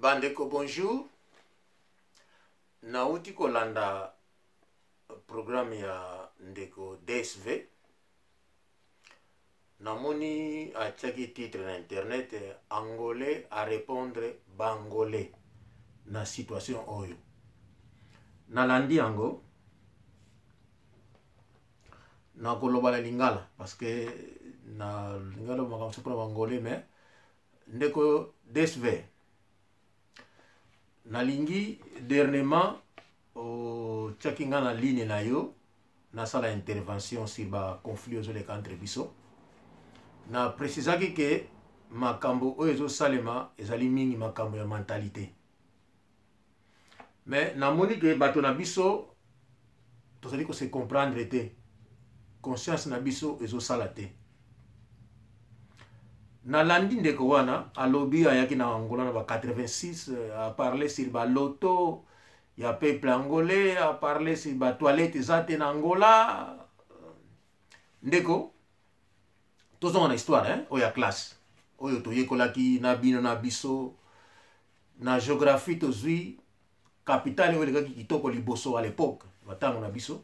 Bandeko bonjour. Nauti kolanda programme ya ndeko DSV. Namoni a tchaki titre na internet Angolais à répondre Bangolais na situation oyo. Nalandi yango na koloba la lingala parce que na lingala makamso pour Bangolais mais ndeko DSV nalingi dernièrement au tchakinga na ligne na yo na sala intervention sur ba conflit aux les entre biso na précisaki que makambo oyo ezo salema ezali mingi makambo ya mentalité mais namoni que bato na biso tozali ko se comprendre te conscience na biso ezo sala te na landi ndeko wana alobi ayaki na Angola na ba 86 a parler sur ba loto ya peuple angolais a parler sur ba toilette zate na Angola ndeko tozonga na histoire oya classe oyo toyekolaki na bino na biso na géographie tozwi capitale oyo lekaki kitoko liboso à l'époque batango na biso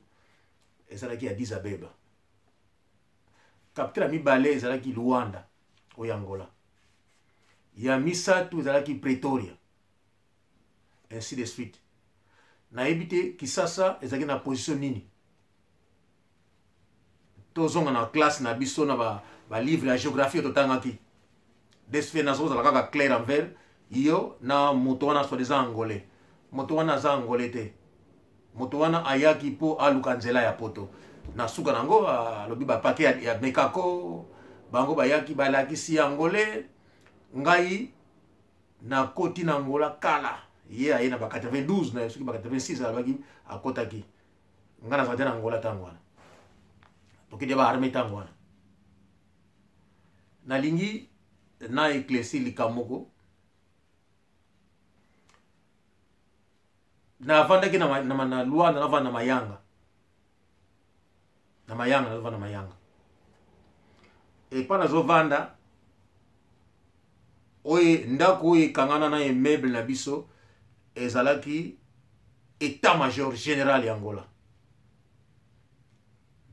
ezalaki Addis Abeba capitale mibale ezalaki Luanda oyo Angola ya misatu ezalaki Pretoria ainsi de suite nayebi te Kisasa ezalaki na position nini tozonga na classe na biso na ba livre ya géographie totangaki DSV nazozala kaka clair en vert yo na moto wana soi-disant angolais moto wana za angolais te moto wana ayaki po aluka nzela ya poto na suka nango alobi bapake ya mekako bango bayaki balakisi angolais ngai na koti na Angola kala ye aye na ba 92 na soki ba 86 alobaki akotaki nga nazalaki na Angola tango wana tokende ba armée tango wana nalingi na éclairci likamoko na avandaki na Luanda na vanda mayanga na mayanga et pas nazo vanda oye ndako oye kangana na immeuble na biso ezalaki état-major général ya Angola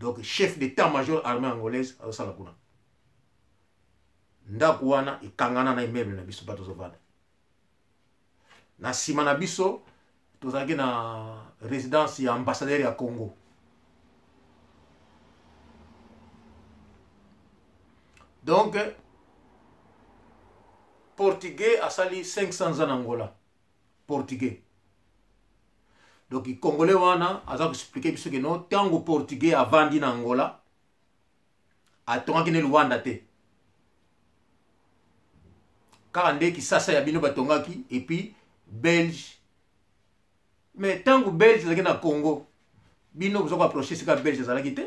donc chef d'état-major armée angolaise azosala kuna ndako wana ekangana na immeuble na biso bato tozovanda na nsima na biso tozalaki na résidence ya ambassadeur ya Congo donc portugais asali 500 ans en Angola portugais donc congolais wana aza expliquer biso que non tango portugais avandi na Angola atongaki ne Luanda te kaka nde Kisasa ya bino batongaki et puis belge mais tango belge ezalaki na Congo bino bozoko approcher sika belge ezalaki te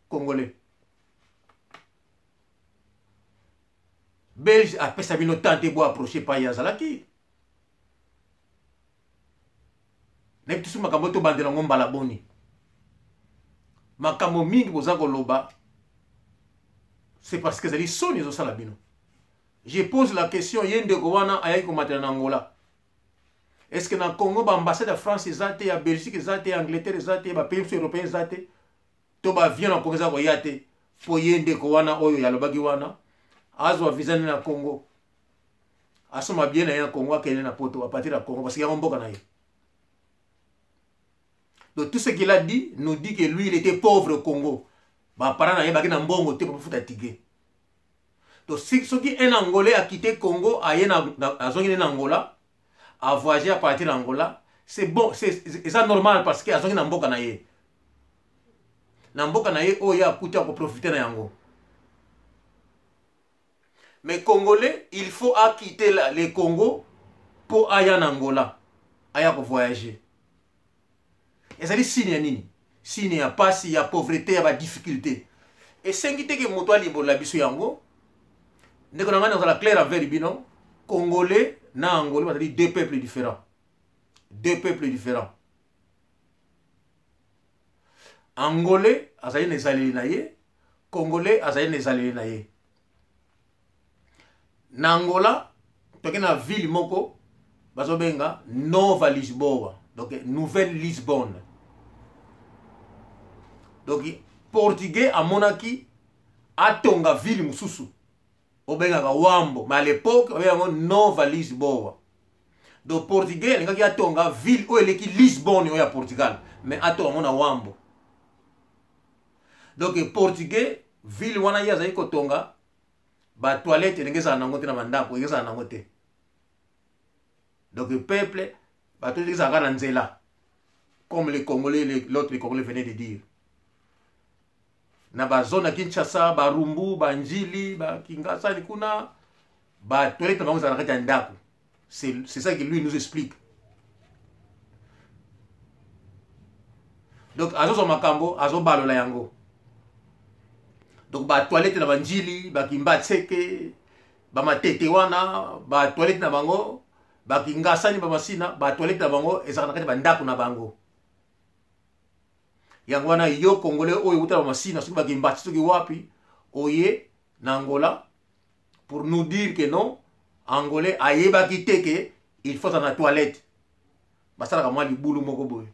congolais belge apesa bino tante bo approcher pa ya zalaki nebi tusu makambo to bandela ngo mbala boni makambo mingi boza koloba c'est parce que zali soni zo sala bino je pose la question yende ko wana ayaki ko matela na Angola est-ce que na Congo ba ambassade de France ezate ya Belgique ezate ya Angleterre ezate ba pays européens ezate to ba vient na Congo za ko yate po yende ko wana oyo ya lobaki wana azwa visa na Congo asoma bien na Congo akene na poto à partir de Congo parce qu'il y a un mboka na ye. Donc tout ce qu'il a dit nous dit que lui il était pauvre au Congo. Ba parents na ye ba na mbongo te pour futa tigé. Donc si ce qui un Angolais a quitté Congo a zongi na Angola a voyagé à partir d'Angola, c'est bon, c'est ça normal parce que a zongi na mboka na ye. Na mboka na ye o ya kuta ko profiter na yango. Mais Congolais, il faut quitter le Congo pour aller en Angola, aller pour voyager. Et ça dit signe nini? Signe ya passe, ya pauvreté, ya difficulté. Et c'est qui que moto libo la biso yango. Ndeko nanga dans la claire envers bino, Congolais na Angola, ça dit deux peuples différents. Deux peuples différents. Angolais, azali nezali na ye, Congolais, azali nezali na ye. Na Angola, toke na ville moko bazobenga Nova Lisboa, donc Nouvelle Lisbonne. Donc portugais à monaki atonga ville mususu obenga Wambo, mais à l'époque obenga Nova Lisboa. Donc portugais lingaki atonga ville o eleki Lisbonne oya Portugal, mais atonga mona Wambo. Donc portugais ville wana ya zai kotonga ba toilette ngeza nango te na mandako ngeza nango te. Donc le peuple ba to ngeza kana nzela comme les Congolais l'autre Congolais venait de dire. Na ba zone Kinshasa, ba Rumbu, ba Njili, ba Kingasa kuna ba toilette nango za nakati ndako. C'est ça que lui nous explique. Donc azo makambo azo balola yango. Donc ba toilette na banjili ba kimbatseke ba matete wana ba toilette na bango ba kingasani ba masina ba toilette na bango ezaka na bandako na bango yango wana yo Congolais oyo uta ba masina soki ba kimbatsi soki wapi oye na Angola pour nous dire que non Angolais ayeba kiteke il faut na toilette basala ka mwa libulu moko boye.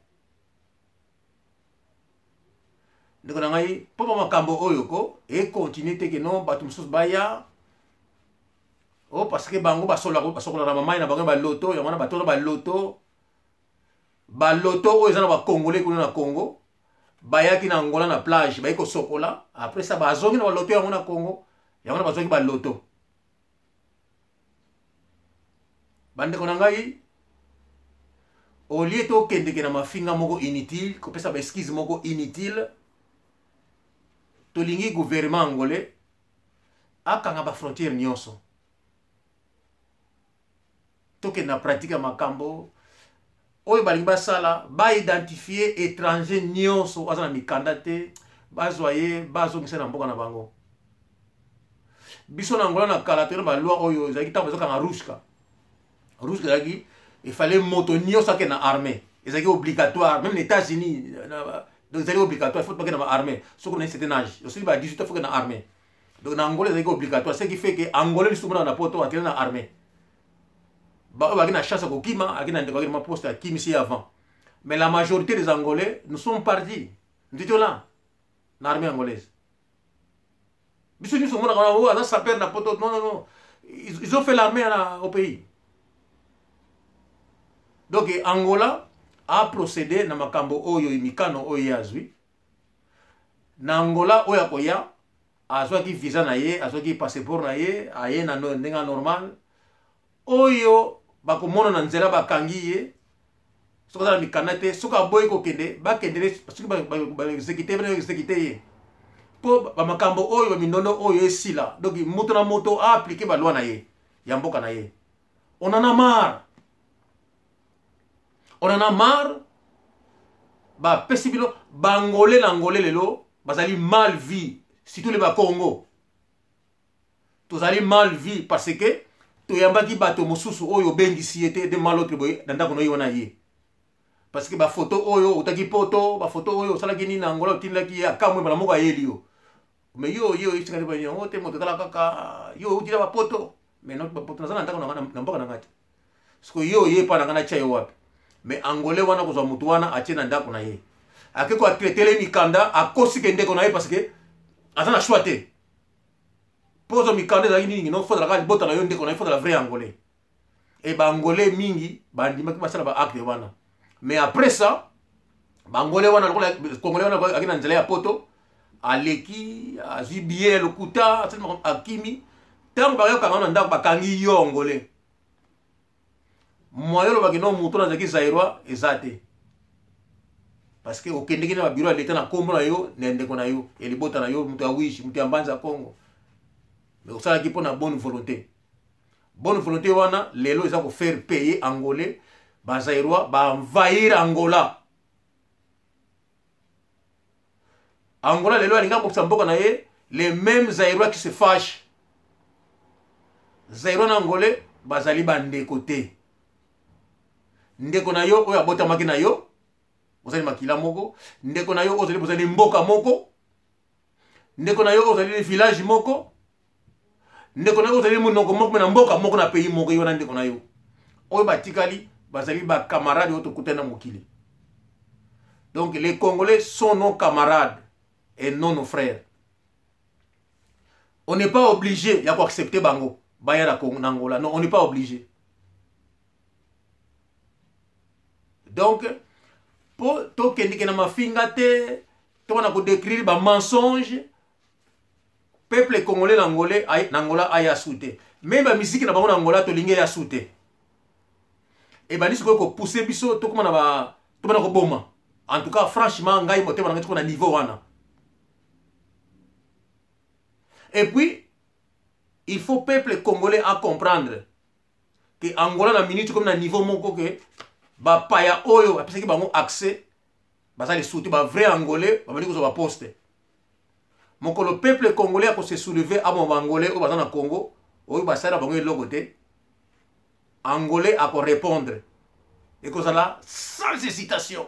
Donc on a eu pour makambo oyoko et continuer te que non batum sus baya oh parce que bango basola na mama na bango ba loto ya wana bato ba loto o ezana ba Congolais kuna na Congo bayaki na Angola na plage bayiko sokola après ça bazongi na ba loto ya na Congo ya wana bazongi ba loto bande kona ngai au lieu to kende ke na mafinga moko inutile ko pesa ba excuse moko inutile tolingi gouvernement angolais akanga ba frontière nyonso toke na pratique makambo oyo balingi basala ba identifier étranger nyonso azana mikanda te bazwaye bazongisa na mboka na bango biso na Angola na kala te ba loi oyo ezaki tambo ezokanga ruska ezaki il fallait moto nyonso ake na armée ezaki obligatoire même les États-Unis donc c'est obligatoire, il faut pas que dans l'armée. Sauf qu'on a un certain âge. Aussi, il 18 ans, il faut que dans l'armée. Donc, en Angola, c'est obligatoire. Ce qui fait que Angola, ils sont dans la poto, dans l'armée. Bah, on a une chance au Kima, on a un poste à Kim ici avant. Mais la majorité des Angolais, nous sommes partis. Nous étions là, dans l'armée angolaise. Ils sont dans la sapeur, la poto. Non, non, non. Ils ont fait l'armée au pays. Donc, Angola a procédé na makambo oyo imikano oyo yazwi na Angola oyo akoya azwaki visa na ye azwaki passeport na ye aye na ndenga normal oyo bakomona na nzela bakangi ye soka na mikana te soka boy ko kende bakendele soki ba exécuter ye po ba makambo oyo ba mindono oyo esila donc moto na moto a appliquer ba loi na ye ya mboka na ye. On en a marre. On en a marre. Ba pesibilo bangolais l'angolais lelo bazali mal vie surtout les ba Congo. Tous allez mal vie parce que to yambaki bato mosusu oyo bengi siete de malotre boy danda kono yona ye. Parce que ba photo oyo utaki poto ba photo oyo sala kini na Angola tinlaki ya kamwe bana moka yelio. Mais yo isikali ba nyo te moto kala kaka yo utira ba poto mais not ba poto na ndako na mboka na ngati. Siko yo ye pa na ngana chayo wapi. Mais Angolais wana kozwa mutu wana atie na ndako na ye. Akeko atretele mikanda akosi kende ko na ye parce que azana choix te. Pozo mikanda za nini no faudra ka bota na yo ndeko na ye faudra vrai Angolais. Et ba Angolais mingi ba ndima ki basala ba acte wana. Mais après ça ba Angolais wana lokola Congolais wana akina nzela ya poto aleki azibie lokuta atsema akimi tango ba yo kanga na ndako bakangi yo Angolais. Moi, je vais vous montrer que Zaïrois est zate. Parce que au Kenya, le bureau de l'État na Congo na yo, n'ende kona yo, et les bottes na yo, mutu awishi, mutu ambanza Congo. Mais au ça qui pour na bonne volonté. Bonne volonté wana, lelo ils ont faire payer Angolais, ba Zaïrois, ba envahir Angola. Angola lelo alinga pour samboka na ye, les mêmes Zaïrois qui se fâchent. Zaïrois na Angolais, ba zali bande côté. Ndeko na yo oya bota maki na yo ozali makila moko ndeko na yo ozali mboka moko ndeko na yo ozali village moko ndeko na yo ozali monoko moko na mboka moko na pays moko yo na ndeko na yo oyo batikali bazali ba camarades oyo tokutana mokili. Donc les Congolais sont nos camarades et non nos frères. On n'est pas obligé ya accepter bango baya na Congo Angola. Non, on n'est pas obligé. Donc pour to kendi na mafinga te to na ko décrire ba mensonge peuple congolais l'angolais n'angola aya souté. Même ba musique na bango Angola to linge ya souté. Et ba nisiko ko pousser biso to kuma na ba to na ko boma. En tout cas franchement ngai motema na ngati ko na niveau wana. Et puis il faut peuple congolais à comprendre que Angola na minute comme na niveau moko que ba paya oyo apesi ki bango accès ba les souté ba vrai angolais ba bali ko ba poste. Moko le peuple congolais a se soulever à mon angolais au bazana Congo oyo ba sala bango logoté angolais a ko répondre et que ça là sans hésitation.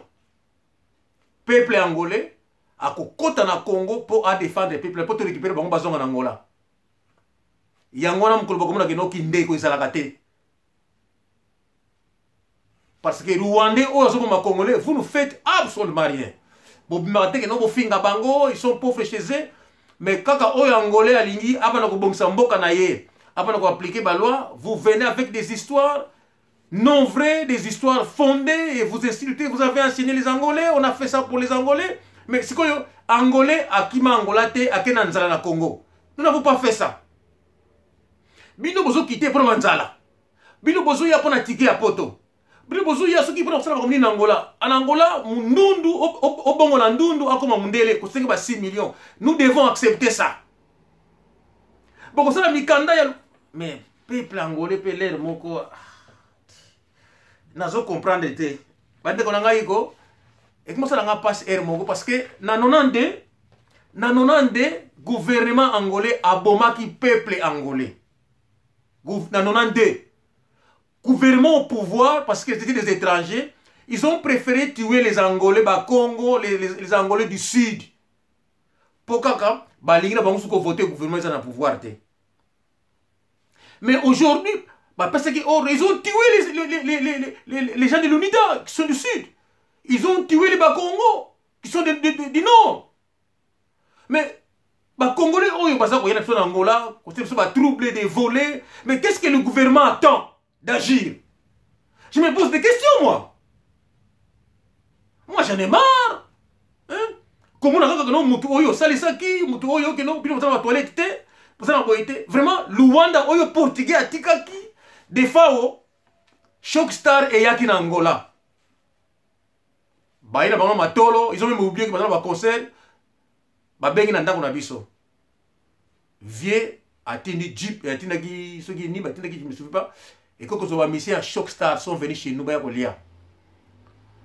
Peuple angolais a ko kota na Congo pour à défendre le peuple pour te récupérer bango bazonga na Angola. Yangona mukolo bakomona ke no kinde ko izalaka te. Parce que Rwandais ou les Congolais, vous ne faites absolument rien. Vous ne non finga bango, ils sont pauvres chez eux. Mais quand les Angolais alingi, après qu'on appliquer la loi, vous venez avec des histoires non vraies, des histoires fondées et vous insultez. Vous avez enseigné les Angolais, on a fait ça pour les Angolais. Mais c'est quoi Angolais à Kima Angolate à Kenanzala na Congo? Nous n'avons pas fait ça. Bino bozo quitté pour Manzala. Bino bozo ya pour na ticket à poto. Bino bozo ya soki pour na komni na Angola. En Angola, ndundu obongo na ndundu akoma mundele ko 6 millions. Nous devons accepter ça. Bon ça la mikanda ya mais peuple angolais peut l'air moko nazo comprendre te. Bande ko nanga iko et comment ça nga passe air moko parce que na 92 gouvernement angolais abomaki peuple angolais. Na 92 gouvernement au pouvoir parce que c'était des étrangers, ils ont préféré tuer les Angolais ba Congo, les Angolais du Sud. Pourquoi balinga bango suko voter gouvernement ils ont pouvoir te. Mais aujourd'hui, parce qu'ils ont tué les gens de l'UNITA qui sont du Sud. Ils ont tué les Bakongo qui sont du Nord. Mais les Congolais, ils ont Angola, ils ont troublé, des volets. Mais qu'est-ce que le gouvernement attend d'agir? Je me pose des questions, moi. Moi, j'en ai marre. Hein? Comment on a dit vraiment, Luanda, Oyo Portugais, Atikaki, des fois, Shock Star et Yaki Angola. Bah, ils ont même oublié que pendant le concert, bah, ben, ils ont biso. Vieux, attendi Jeep, attendi ceux qui n'y attendi qui ne me souviens pas. Et quand on va misser à Shock Star sont venus chez nous, bah, Golia.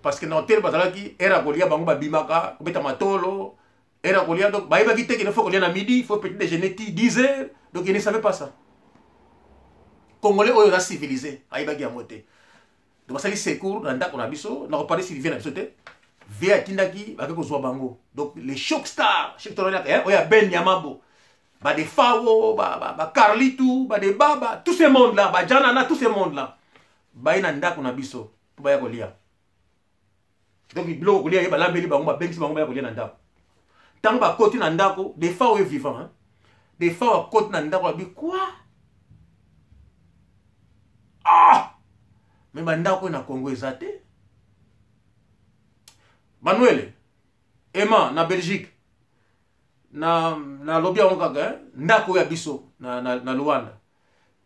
Parce que dans tel bazalaki, era Golia, bango ba bimaka, beta matolo, era Golia, donc, bah, il va quitter qu'il faut Golia à midi, il faut petit déjeuner 10 heures, donc il ne savait pas ça. Congolais, on est civilisé, aïbagi à moté. Donc, ça, c'est court, dans le Nabiso, on a reparlé s'il vient à sauter. Via Tindaki, avec Ozoa Bango. Donc, les Shock Stars, Shock Stars, il y a Ben Yamabo, bah, des Fawo, bah, Carlitou, bah, des Baba, tous ces mondes-là, bah, Janana, tous ces mondes-là. Bah, il y a un Ndak, on a biso, pour Baya Golia. Donc, il bloque Golia, il y a l'ambeli, bah, on va Benzi, bah, on va Golia Nanda. Tant que côté Nandako, des Fawo est vivant, hein. Des Fawo côté Nandako, on dit quoi? Ah! Mais Nandako, na Congo, ezate. Manuel, Emma, na Belgique, na Lobia Onkaga, Ndako ya biso, na Luanda.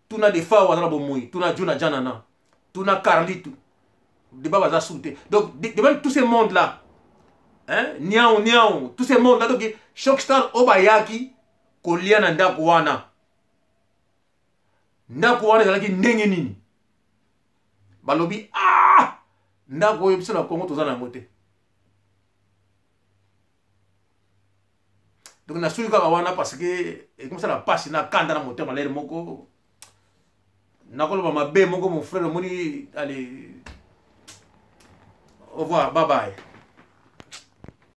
Tuna des fois wazana bomui, tuna Juna Janana, tuna Carlitou, des babas à souter. Donc, devant tous ces mondes-là, hein, Niao, tous ces mondes-là, donc, Shockstar Obayaki, Kolia na Ndako wana. Ndako wana, zalaki ndengenini. Balobi, ah! Ndako yebisa na Congo, tozana ngote. Donc, na suivi kawana parce que, comme ça, la passe, na kanda na moteur, malère moko. Na kolo ma be moko, mon frère, moni, allez. Au revoir, bye bye.